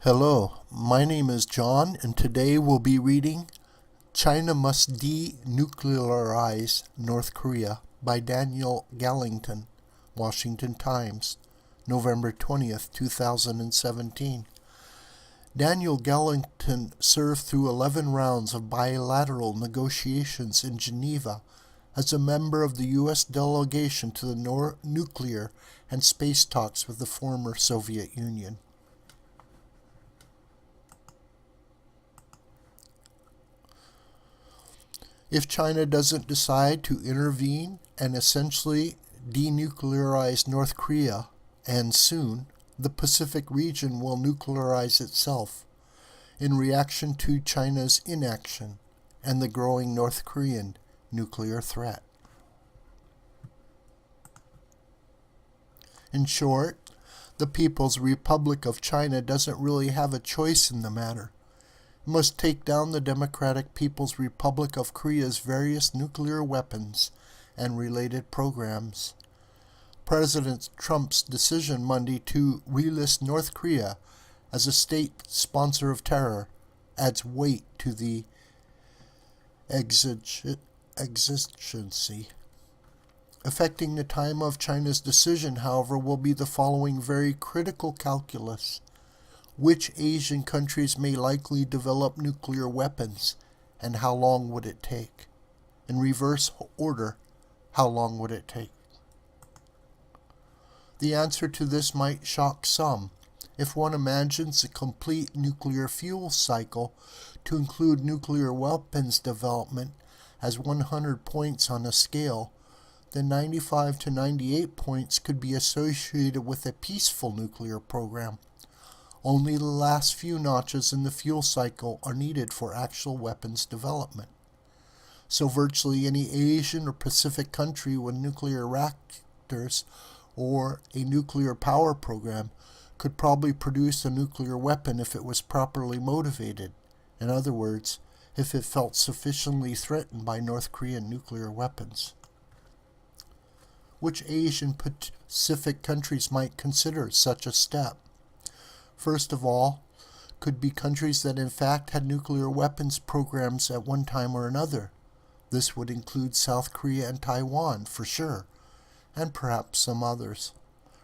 Hello, my name is John, and today we'll be reading China Must Denuclearize North Korea by Daniel Gallington, Washington Times, November 20th, 2017. Daniel Gallington served through 11 rounds of bilateral negotiations in Geneva as a member of the U.S. delegation to the nuclear and space talks with the former Soviet Union. If China doesn't decide to intervene and essentially denuclearize North Korea, and soon, the Pacific region will nuclearize itself in reaction to China's inaction and the growing North Korean nuclear threat. In short, the People's Republic of China doesn't really have a choice in the matter. It must take down the Democratic People's Republic of Korea's various nuclear weapons and related programs. President Trump's decision Monday to relist North Korea as a state sponsor of terror adds weight to the exigency. Affecting the time of China's decision, however, will be the following very critical calculus. Which Asian countries may likely develop nuclear weapons, and how long would it take? In reverse order, how long would it take? The answer to this might shock some. If one imagines a complete nuclear fuel cycle to include nuclear weapons development as 100 points on a scale, then 95 to 98 points could be associated with a peaceful nuclear program. Only the last few notches in the fuel cycle are needed for actual weapons development. So virtually any Asian or Pacific country with nuclear reactors or a nuclear power program could probably produce a nuclear weapon if it was properly motivated. In other words, if it felt sufficiently threatened by North Korean nuclear weapons. Which Asian Pacific countries might consider such a step? First of all, could be countries that in fact had nuclear weapons programs at one time or another. This would include South Korea and Taiwan, for sure, and perhaps some others.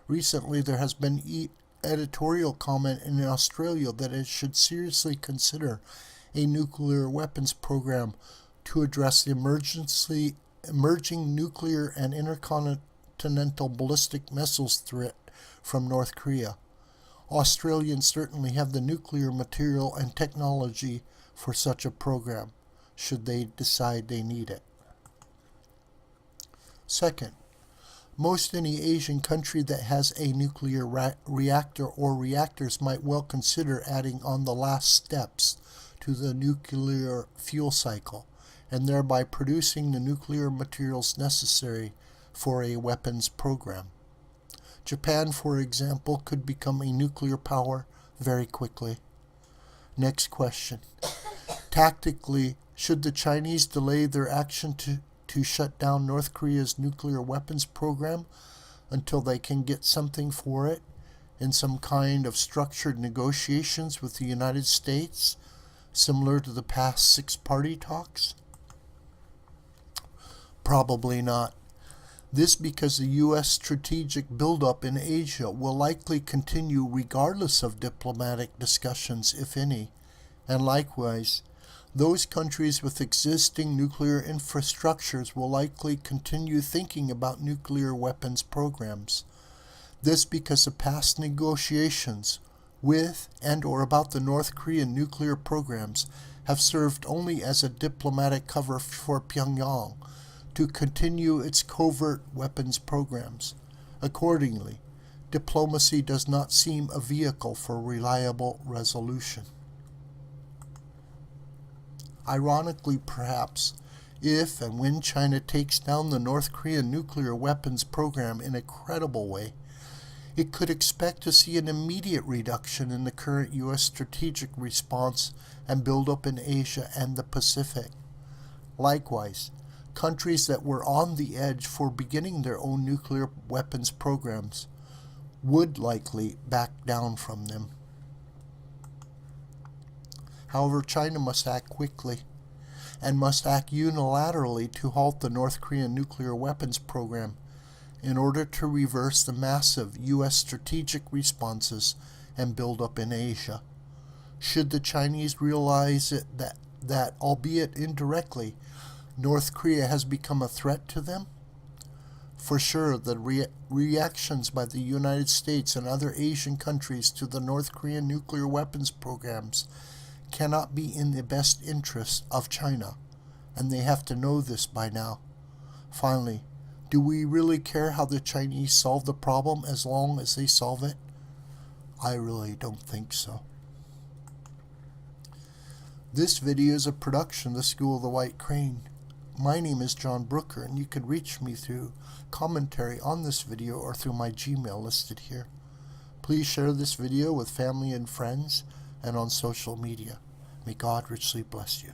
Recently, there has been editorial comment in Australia that it should seriously consider a nuclear weapons program to address the emerging nuclear and intercontinental ballistic missiles threat from North Korea. Australians certainly have the nuclear material and technology for such a program, should they decide they need it. Second, most any Asian country that has a nuclear reactor or reactors might well consider adding on the last steps to the nuclear fuel cycle, and thereby producing the nuclear materials necessary for a weapons program. Japan, for example, could become a nuclear power very quickly. Next question. Tactically, should the Chinese delay their action to shut down North Korea's nuclear weapons program until they can get something for it in some kind of structured negotiations with the United States, similar to the past six-party talks? Probably not. This because the U.S. strategic buildup in Asia will likely continue regardless of diplomatic discussions, if any, and likewise, those countries with existing nuclear infrastructures will likely continue thinking about nuclear weapons programs. This because of past negotiations with and or about the North Korean nuclear programs have served only as a diplomatic cover for Pyongyang to continue its covert weapons programs. Accordingly, diplomacy does not seem a vehicle for reliable resolution. Ironically, perhaps, if and when China takes down the North Korean nuclear weapons program in a credible way, it could expect to see an immediate reduction in the current U.S. strategic response and buildup in Asia and the Pacific. Likewise, countries that were on the edge for beginning their own nuclear weapons programs would likely back down from them. However, China must act quickly and must act unilaterally to halt the North Korean nuclear weapons program in order to reverse the massive U.S. strategic responses and buildup in Asia. Should the Chinese realize that, albeit indirectly, North Korea has become a threat to them? For sure, the reactions by the United States and other Asian countries to the North Korean nuclear weapons programs cannot be in the best interest of China, and they have to know this by now. Finally, do we really care how the Chinese solve the problem as long as they solve it? I really don't think so. This video is a production of the School of the White Crane. My name is John Brooker, and you can reach me through commentary on this video or through my Gmail listed here. Please share this video with family and friends and on social media. May God richly bless you.